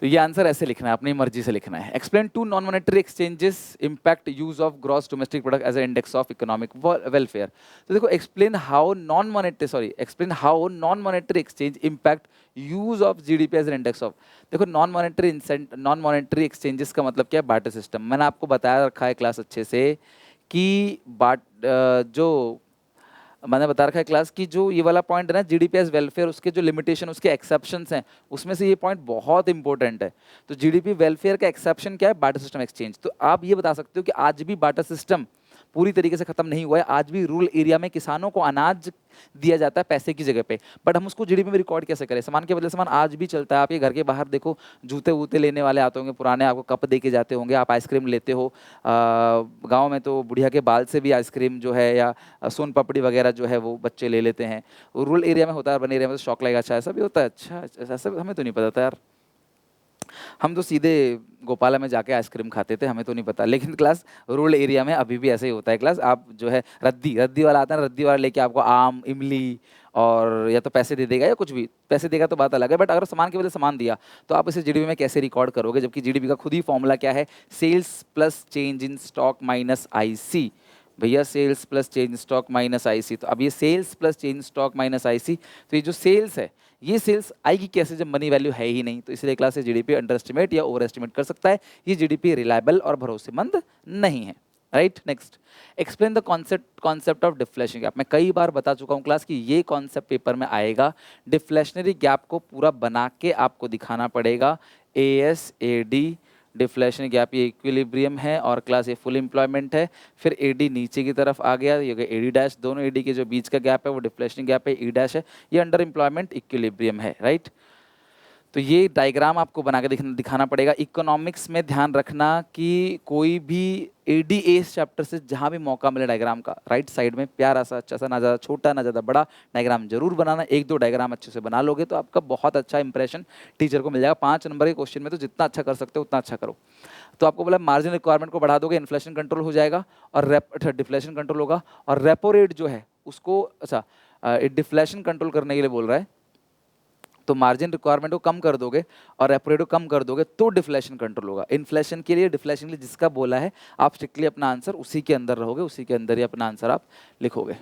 तो ये आंसर ऐसे लिखना है, अपनी मर्जी से लिखना है। Explain to non monetary exchanges impact use of gross domestic product as a index of economic welfare. तो देखो explain how non monetary exchange impact use of GDP as an index of. देखो नॉन मॉनेटरी एक्सचेंजेस का मतलब क्या है, बार्टर सिस्टम। मैंने आपको बताया रखा है क्लास अच्छे से कि जो मैंने बता रखा है क्लास की जो ये वाला पॉइंट है ना, जीडीपी एज वेलफेयर, उसके जो लिमिटेशन, उसके एक्सेप्शंस हैं, उसमें से ये पॉइंट बहुत इंपॉर्टेंट है। तो जीडीपी वेलफेयर का एक्सेप्शन क्या है, बार्टर सिस्टम एक्सचेंज। तो आप ये बता सकते हो कि आज भी बार्टर सिस्टम पूरी तरीके से खत्म नहीं हुआ है। आज भी रूरल एरिया में किसानों को अनाज दिया जाता है पैसे की जगह पे, बट हम उसको जीडीपी में रिकॉर्ड कैसे करें। सामान के बदले सामान आज भी चलता है। आप ये घर के बाहर देखो, जूते वूते लेने वाले आते होंगे पुराने, आपको कप दे के जाते होंगे, आप आइसक्रीम लेते हो। गांव में तो बुढ़िया के बाल से भी आइसक्रीम जो है या सोन पापड़ी वगैरह जो है वो बच्चे ले लेते हैं। रूरल एरिया में होता है, अर्बन एरिया में तो शौक लगेगा, अच्छा ऐसा भी होता है, अच्छा ऐसा हमें तो नहीं पता था यार। हम तो सीधे गोपाला में जाके आइसक्रीम खाते थे, हमें तो नहीं पता। लेकिन क्लास रूरल एरिया में अभी भी ऐसे ही होता है क्लास। आप जो है रद्दी रद्दी वाला आता है ना, रद्दी वाला लेके आपको आम, इमली और या तो पैसे दे देगा या कुछ भी। पैसे देगा तो बात अलग है, बट अगर सामान के बदले सामान दिया तो आप इसे जीडीपी में कैसे रिकॉर्ड करोगे? जबकि जीडीपी का खुद ही फॉर्मूला क्या है? Sales plus change in stock minus IC. भैया sales plus change stock minus IC, तो अब ये sales plus change stock minus IC, तो ये जो सेल्स है ये सेल्स आएगी कैसे जब मनी वैल्यू है ही नहीं? तो इसलिए क्लास से जीडीपी अंडर एस्टिमेट या ओवर एस्टिमेट कर सकता है। ये जीडीपी रिलायबल और भरोसेमंद नहीं है। Right, next, explain the concept of deflation gap. मैं कई बार बता चुका हूँ क्लास कि ये कॉन्सेप्ट पेपर में आएगा। डिफ्लेशनरी गैप को पूरा बना के आपको दिखाना पड़ेगा। ASAD डिफ्लेशन गैप, ये इक्विलिब्रियम है और क्लास ये फुल एम्प्लॉयमेंट है। फिर AD नीचे की तरफ आ गया, ये AD डैश, दोनों AD के जो बीच का गैप है वो डिफ्लेशन गैप है, E डैश है, ये अंडर एम्प्लॉयमेंट इक्विलिब्रियम है। राइट, तो ये डायग्राम आपको बना के दिखाना पड़ेगा। इकोनॉमिक्स में ध्यान रखना कि कोई भी ADAS चैप्टर से जहाँ भी मौका मिले डायग्राम का, राइट साइड में प्यारा सा अच्छा सा, ना ज़्यादा छोटा ना ज़्यादा बड़ा डायग्राम जरूर बनाना। 1-2 डायग्राम अच्छे से बना लोगे तो आपका बहुत अच्छा इंप्रेशन टीचर को मिल जाएगा। 5 नंबर के क्वेश्चन में तो जितना अच्छा कर सकते हो उतना अच्छा करो। तो आपको बोला मार्जिन रिक्वायरमेंट को बढ़ा दोगे, इन्फ्लेशन कंट्रोल हो जाएगा और डिफ्लेशन कंट्रोल होगा। और रेपो रेट जो है उसको, अच्छा डिफ्लेशन कंट्रोल करने के लिए बोल रहा है, तो मार्जिन रिक्वायरमेंट को कम कर दोगे और रेपो रेट को कम कर दोगे तो डिफ्लेशन कंट्रोल होगा। इन्फ्लेशन के लिए, डिफ्लेशन के लिए जिसका बोला है आप स्ट्रिक्टली अपना आंसर उसी के अंदर रहोगे, उसी के अंदर ही अपना आंसर आप लिखोगे।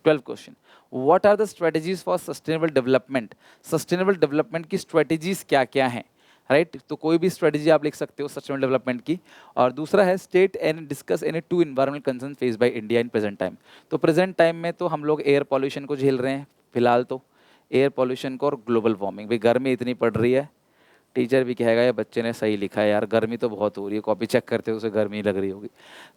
12 question, what are the strategies for sustainable development? Sustainable development की स्ट्रेटजीज क्या क्या हैं? राइट, तो कोई भी स्ट्रेटजी आप लिख सकते हो सस्टेनेबल डेवलपमेंट की। और दूसरा है state and discuss any 2 environmental concern face by India in present time. तो प्रेजेंट टाइम में तो हम लोग एयर पॉल्यूशन को झेल रहे हैं फिलहाल, तो एयर पॉल्यूशन को और ग्लोबल वार्मिंग। भाई गर्मी इतनी पड़ रही है, टीचर भी कहेगा ये बच्चे ने सही लिखा है यार, गर्मी तो बहुत हो रही है, कॉपी चेक करते हो उसे गर्मी लग रही होगी।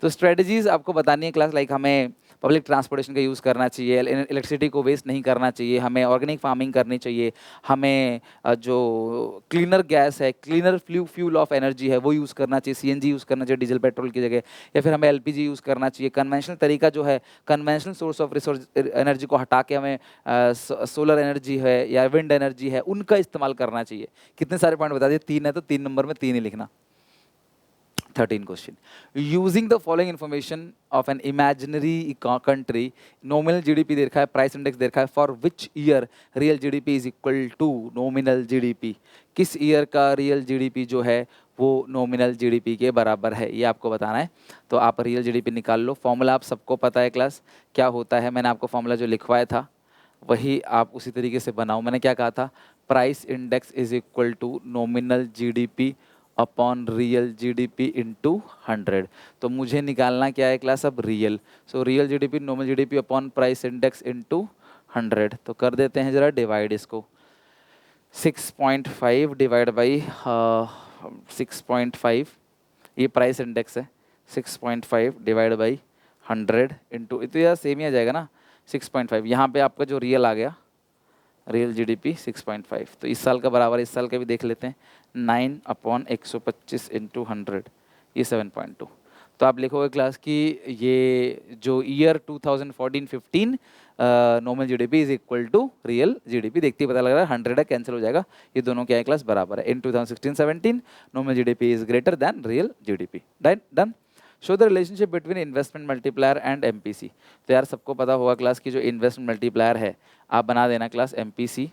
तो स्ट्रेटजीज आपको बतानी है क्लास, लाइक हमें पब्लिक ट्रांसपोर्टेशन का यूज़ करना चाहिए, इलेक्ट्रिसिटी को वेस्ट नहीं करना चाहिए, हमें ऑर्गेनिक फार्मिंग करनी चाहिए, हमें जो क्लीनर गैस है, क्लीनर फ्यूल ऑफ एनर्जी है वो यूज़ करना चाहिए, CNG यूज़ करना चाहिए डीजल पेट्रोल की जगह, या फिर हमें LPG यूज़ करना चाहिए। कन्वेंशनल तरीका जो है, conventional source of resource energy को हटा के हमें सोलर एनर्जी है या विंड एनर्जी है उनका इस्तेमाल करना चाहिए। कितने सारे पॉइंट बता दिए, 3 है तो 3 नंबर में 3 ही लिखना। 13 question, using the following information of an imaginary country, nominal GDP दे रखा है, प्राइस इंडेक्स दे रखा है, for which year real GDP is equal to nominal GDP. किस ईयर का रियल जीडीपी जो है वो नॉमिनल जीडीपी के बराबर है, ये आपको बताना है। तो आप रियल जीडीपी निकाल लो। फॉर्मूला आप सबको पता है क्लास क्या होता है, मैंने आपको फॉर्मूला जो लिखवाया था वही आप उसी तरीके से बनाओ। मैंने क्या कहा था, price index is equal to nominal GDP upon real GDP into 100। तो मुझे निकालना क्या है क्लास, अब real. So real GDP nominal GDP upon price index into 100। तो कर देते हैं जरा डिवाइड इसको, 6.5 डिवाइड बाई 6.5, ये प्राइस इंडेक्स है, 6.5 डिवाइड बाई 100 इंटू, तो यार सेम ही आ जाएगा ना 6.5। यहाँ पे आपका जो रियल आ गया, रियल जीडीपी 6.5, तो इस साल का बराबर इस साल का भी देख लेते हैं, 9/125 इंटू 100, ये 7.2। तो आप लिखोगे क्लास कि ये जो year 2014-15 nominal GDP is equal to real GDP, देखते ही पता लग रहा है 100 है, कैंसिल हो जाएगा, ये दोनों क्या है क्लास बराबर है। इन 2016-17 nominal GDP is greater than real GDP. Done. Show the relationship between investment multiplier and MPC। तो यार सबको पता होगा क्लास की जो इन्वेस्टमेंट मल्टीप्लायर है आप बना देना क्लास MPC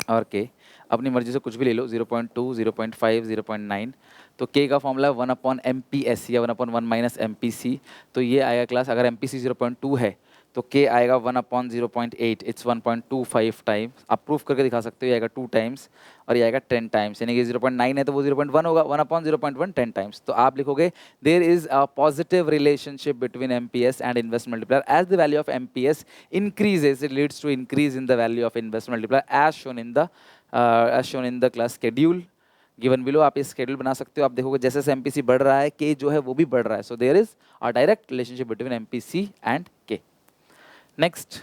और K, अपनी मर्जी से कुछ भी ले लो, 0.2, 0.5, 0.9। तो K का फॉर्मूला 1/MPS या 1/1 माइनस MPC। तो ये आएगा क्लास, अगर MPC 0.2 है तो K आएगा 1/0.8, इट्स 1.25 टाइम्स। आप प्रूफ करके दिखा सकते हो, ये आएगा 2 टाइम्स और ये आएगा 10 टाइम्स, यानी कि 0.9 है तो वो 0.1 होगा, 1/0.1 10 टाइम्स। तो आप लिखोगे there is a positive relationship between MPS and investment multiplier, as the value of MPS increases it leads to increase in the value of investment multiplier as shown in the class schedule given below। आप इस schedule बना सकते हो, आप देखोगे जैसे जैसे MPC बढ़ रहा है K जो है वो भी बढ़ रहा है। so there is a direct relationship between MPC and K। Next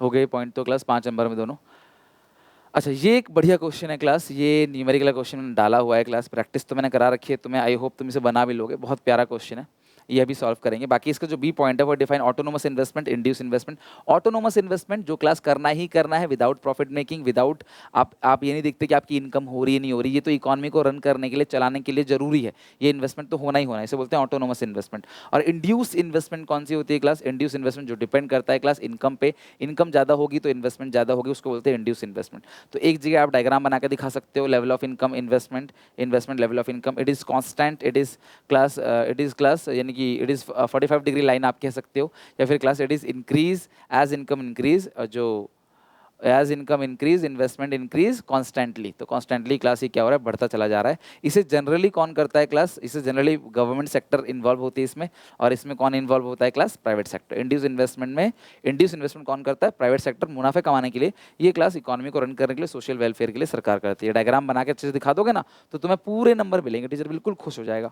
हो गए पॉइंट तो क्लास 5 नंबर में दोनों। अच्छा, ये एक बढ़िया क्वेश्चन है क्लास, ये न्यूमेरिकल क्वेश्चन मैंने डाला हुआ है क्लास, प्रैक्टिस तो मैंने करा रखी है, तुम्हें आई होप तुम इसे बना भी लोगे, बहुत प्यारा क्वेश्चन है। ये भी सॉल्व करेंगे। बाकी इसका जो बी पॉइंट है वो define autonomous investment, induce investment. Autonomous investment जो क्लास करना ही करना है विदाउट प्रॉफिट मेकिंग, विदाउट आप ये नहीं देखते कि आपकी इनकम हो रही है नहीं हो रही, ये तो इकोनॉमी को रन करने के लिए, चलाने के लिए जरूरी है, ये इन्वेस्टमेंट तो होना ही होना है, इसे बोलते हैं ऑटोनोमस इन्वेस्टमेंट। और इंड्यूस इन्वेस्टमेंट कौन सी होती है क्लास? इंड्यूस इन्वेस्टमेंट जो डिपेंड करता है क्लास इनकम पे, इनकम ज़्यादा होगी तो इन्वेस्टमेंट ज़्यादा होगी, उसको बोलते हैं इंड्यूस इन्वेस्टमेंट। तो एक जगह आप डायग्राम बना के दिखा सकते हो, level of income investment, investment level of income, it is constant, it is class यानी कि इट इज 45 डिग्री लाइन आप कह सकते हो, या फिर class it is increase as income increase, जो as income increase investment increase constantly. तो कॉन्स्टेंटली क्लास ये क्या हो रहा है, बढ़ता चला जा रहा है। इसे जनरली कौन करता है क्लास? इसे जनरली गवर्नमेंट सेक्टर इन्वॉल्व होती है इसमें, और इसमें कौन इन्वॉल्व होता है class? Private sector. Induce investment में इंड्यूस इन्वेस्टमेंट कौन करता है? प्राइवेट सेक्टर, मुनाफे कमाने के लिए। ये क्लास इकोनॉमी को रन करने के लिए, सोशल वेलफेयर के लिए सरकार करती है। डायग्राम बना के अच्छे से दिखा दोगे ना तो तुम्हें पूरे नंबर मिलेंगे, टीचर बिल्कुल खुश हो जाएगा।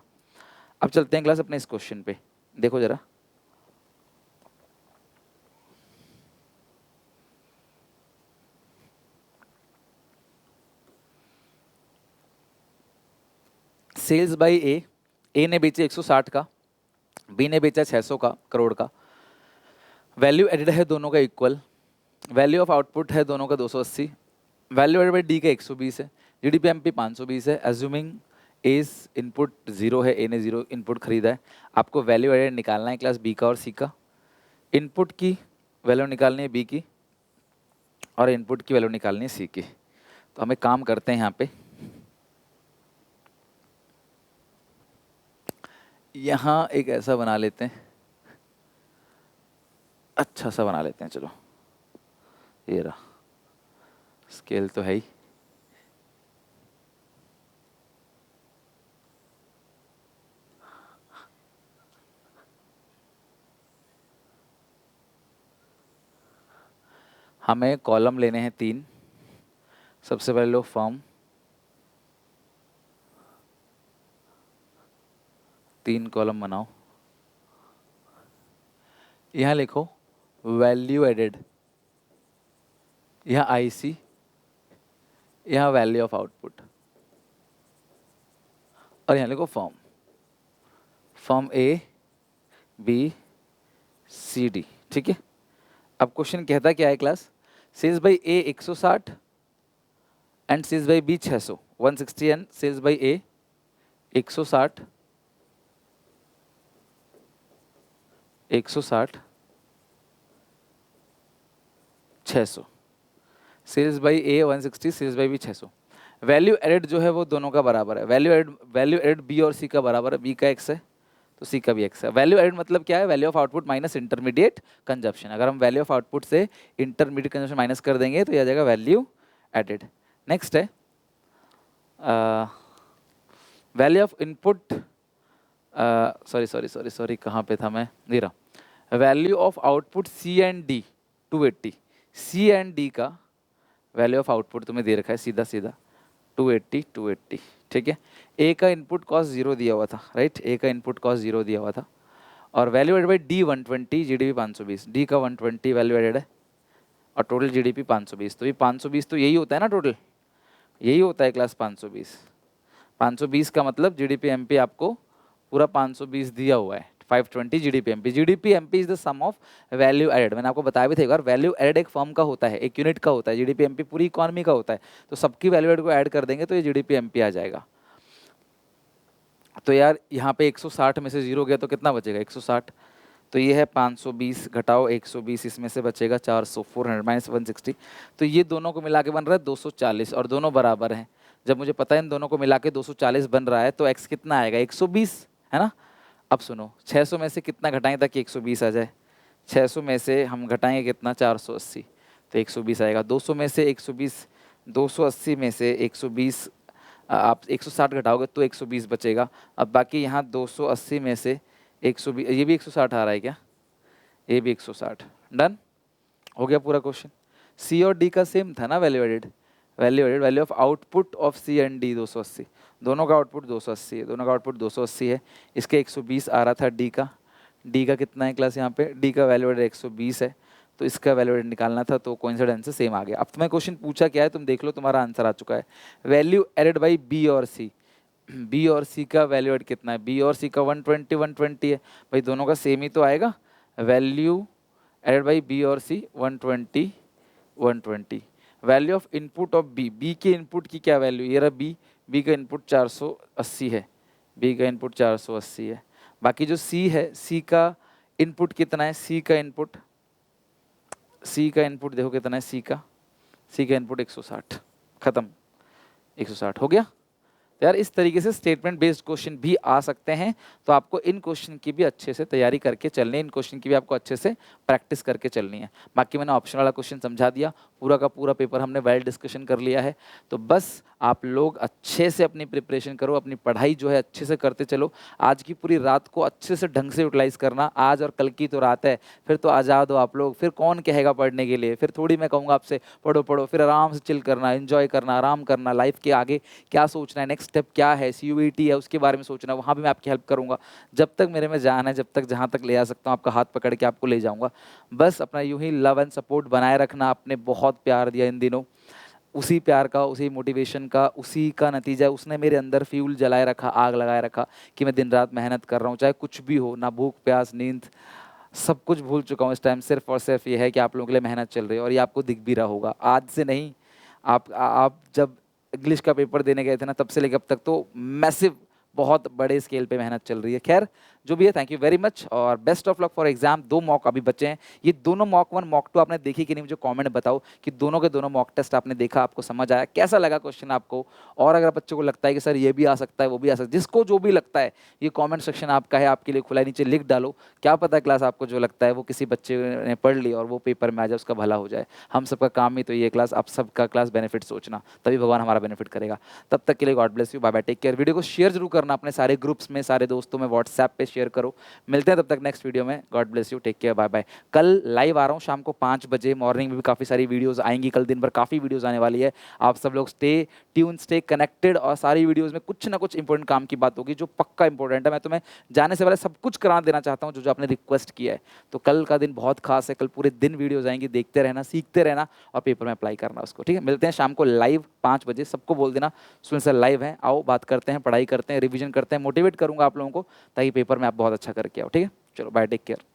अब चलते हैं क्लास अपने इस क्वेश्चन पे, देखो जरा। सेल्स बाय ए ने बेचे 160 का, बी ने बेचा 600 का करोड़ का। वैल्यू एडेड है दोनों का इक्वल, वैल्यू ऑफ आउटपुट है दोनों का 280, वैल्यू एडेड बाई डी का 120 है, जीडीपी एमपी 520 है। एज्यूमिंग एज इनपुट 0 है, ए ने 0 इनपुट खरीदा है। आपको वैल्यू एडेड निकालना है क्लास बी का और सी का। इनपुट की वैल्यू निकालनी है बी की और इनपुट की वैल्यू निकालनी है सी की। तो हम एक काम करते हैं, यहाँ पे यहाँ एक ऐसा बना लेते हैं, अच्छा सा बना लेते हैं। चलो ये रहा, स्केल तो है ही। हमें कॉलम लेने हैं 3। सबसे पहले लो फर्म, 3 कॉलम बनाओ। यहाँ लिखो वैल्यू एडेड, यहाँ आईसी, यहाँ वैल्यू ऑफ आउटपुट, और यहाँ लिखो firm, firm A B C D. ठीक है। अब क्वेश्चन कहता क्या है class? Sales by A 160 and sales by B 600, 160 and sales by A 160 600, sales by A 160, sales by B 600। Value added जो है वो दोनों का बराबर है। वैल्यू एडेड बी और सी का बराबर है, बी का x है तो सी का भी x है। वैल्यू एडेड मतलब क्या है? Value of output minus intermediate consumption. अगर हम वैल्यू ऑफ आउटपुट से इंटरमीडिएट कंजप्शन माइनस कर देंगे तो यह आ जाएगा वैल्यू एडेड। नेक्स्ट है वैल्यू ऑफ इनपुट, सॉरी कहाँ पे था मैं, दे रहा। Value of output C and D 280, C and D का वैल्यू ऑफ आउटपुट तुम्हें दे रखा है सीधा सीधा 280। ठीक है। ए का इनपुट कॉस्ट 0 दिया हुआ था, राइट, ए का इनपुट कॉस्ट 0 दिया हुआ था। और value added by D 120, GDP 520, D का 120 वैल्यू एडेड है और टोटल जीडीपी 520। तो ये 520 तो यही होता है ना, टोटल यही होता है क्लास 520। 520 का मतलब जीडीपी एमपी आपको पूरा 520 दिया हुआ है, 520 GDP MP. GDP MP is the sum of value added. मैंने आपको बताया भी था एक बार, वैल्यू एडेड एक फर्म का होता है, एक यूनिट का होता है। जीडीपी एमपी पूरी इकोनॉमी का होता है। तो सबकी वैल्यू एड को ऐड कर देंगे तो ये जीडीपी एमपी आ जाएगा। तो यार यहाँ पे 160 में से 0 गया तो कितना बचेगा? 160। तो ये है 520 घटाओ 120, इसमें से बचेगा 400, 400 माइनस 160। तो ये दोनों को मिला के बन रहा है 240 और दोनों बराबर हैं। जब मुझे पता है इन दोनों को मिला के 240 बन रहा है तो x कितना आएगा? 120, है ना। अब सुनो, 600 में से कितना घटाएं ताकि 120 आ जाए? 600 में से हम घटाएंगे कितना? 480, तो 120 आएगा। 200 में से 120, 280 में से 120 आप 160 घटाओगे तो 120 बचेगा। अब बाकी यहाँ 280 में से 120, ये भी 160 आ रहा है क्या? ये भी 160। डन हो गया पूरा क्वेश्चन। सी और डी का सेम था ना value added, value of output of C and D 280, दोनों का आउटपुट 280 है, दोनों का आउटपुट 280 है। इसके 120 आ रहा था डी का कितना है क्लास? यहाँ पे डी का वैल्यू एडेड 120 है, तो इसका वैल्यू एडेड निकालना था, तो कोइंसिडेंस से सेम आ गया। अब तुम्हें क्वेश्चन पूछा क्या है, तुम देख लो, तुम्हारा आंसर आ चुका है। वैल्यू एडेड बाई बी और सी, बी और सी का वैल्यू एड कितना है, बी और सी का 120 120 है भाई, दोनों का सेम ही तो आएगा। वैल्यू एडेड बाई बी और C 120 120। Value of input of B, B के इनपुट की क्या वैल्यू, ये रहा बी, बी का इनपुट 480 है, बी का इनपुट 480 है। बाकी जो सी है, सी का इनपुट कितना है, सी का इनपुट, सी का इनपुट देखो कितना है, सी का इनपुट 160, खत्म, 160 हो गया। तो यार इस तरीके से स्टेटमेंट बेस्ड क्वेश्चन भी आ सकते हैं, तो आपको इन क्वेश्चन की भी अच्छे से तैयारी करके चलनी है, इन क्वेश्चन की भी आपको अच्छे से प्रैक्टिस करके चलनी है। बाकी मैंने ऑप्शन वाला क्वेश्चन समझा दिया, पूरा का पूरा पेपर हमने वेल डिस्कशन कर लिया है। तो बस आप लोग अच्छे से अपनी प्रिपरेशन करो, अपनी पढ़ाई जो है अच्छे से करते चलो। आज की पूरी रात को अच्छे से ढंग से यूटिलाइज करना, आज और कल की तो रात है, फिर तो आज़ाद हो आप लोग, फिर कौन कहेगा पढ़ने के लिए, फिर थोड़ी मैं कहूँगा आपसे पढ़ो पढ़ो, फिर आराम से चिल करना, एंजॉय करना, आराम करना, लाइफ के आगे क्या सोचना है, नेक्स्ट स्टेप क्या है, CUET है उसके बारे में सोचना, वहाँ भी मैं आपकी हेल्प करूँगा। जब तक मेरे में जान है, जब तक जहाँ तक ले आ सकता हूँ, आपका हाथ पकड़ के आपको ले जाऊँगा। बस अपना यूं ही लव एंड सपोर्ट बनाए रखना, आपने बहुत प्यार दिया इन दिनों, उसी प्यार का, उसी मोटिवेशन का, उसी का नतीजा, उसने मेरे अंदर फ्यूल जलाए रखा, आग लगाए रखा कि मैं दिन रात मेहनत कर रहा हूँ, चाहे कुछ भी हो, ना भूख प्यास नींद, सब कुछ भूल चुका हूँ इस टाइम। सिर्फ और सिर्फ ये है कि आप लोगों के लिए मेहनत चल रही है, और ये आपको दिख भी रहा होगा। आज से नहीं, आप जब इंग्लिश का पेपर देने गए थे ना, तब से लेकर अब तक तो मैसिव, बहुत बड़े स्केल पे मेहनत चल रही है। खैर जो भी है, थैंक यू वेरी मच और best of luck for exam. 2 mock अभी बचे हैं, ये दोनों मॉक 1 मॉक 2 आपने देखी कि नहीं, मुझे कमेंट बताओ कि दोनों के दोनों मॉक टेस्ट आपने देखा, आपको समझ आया, कैसा लगा क्वेश्चन आपको। और अगर बच्चों को लगता है कि सर ये भी आ सकता है, वो भी आ सकता है, जिसको जो भी लगता है, ये कॉमेंट सेक्शन आपका है, आपके लिए खुला है, नीचे लिख डालो। क्या पता क्लास आपको जो लगता है वो किसी बच्चे ने पढ़ ली और वो पेपर में आ जाए, उसका भला हो जाए। हम सबका काम ही तो ये क्लास, आप सबका क्लास बेनिफिट सोचना, तभी भगवान हमारा बेनिफिट करेगा। तब तक के लिए God bless you, bye bye, take care. Video को शेयर जरूर करना अपने सारे ग्रुप्स में, सारे दोस्तों में, व्हाट्सएप पे शेयर करो। मिलते हैं तब तक नेक्स्ट वीडियो में, God bless you, take care, bye bye. कल लाइव आ रहा हूँ शाम को 5 बजे, मॉर्निंग में भी काफ़ी सारी वीडियोस आएंगी, कल दिन भर काफ़ी वीडियोस आने वाली है। आप सब लोग स्टे ट्यून, स्टे कनेक्टेड, और सारी वीडियोस में कुछ ना कुछ इंपॉर्टेंट काम की बात होगी जो पक्का इंपॉर्टेंट है। मैं तुम्हें जाने से पहले सब कुछ करा देना चाहता हूँ जो जो आपने रिक्वेस्ट किया है। तो कल का दिन बहुत खास है, कल पूरे दिन वीडियोज आएंगी, देखते रहना, सीखते रहना और पेपर में अप्लाई करना उसको, ठीक है। मिलते हैं शाम को लाइव 5 बजे, सबको बोल देना सुन सर लाइव है, आओ बात करते हैं, पढ़ाई करते हैं, रिविजन करते हैं, मोटिवेट करूंगा आप लोगों को ताकि पेपर में आप बहुत अच्छा करके आओ, ठीक है। चलो बाय, टेक केयर।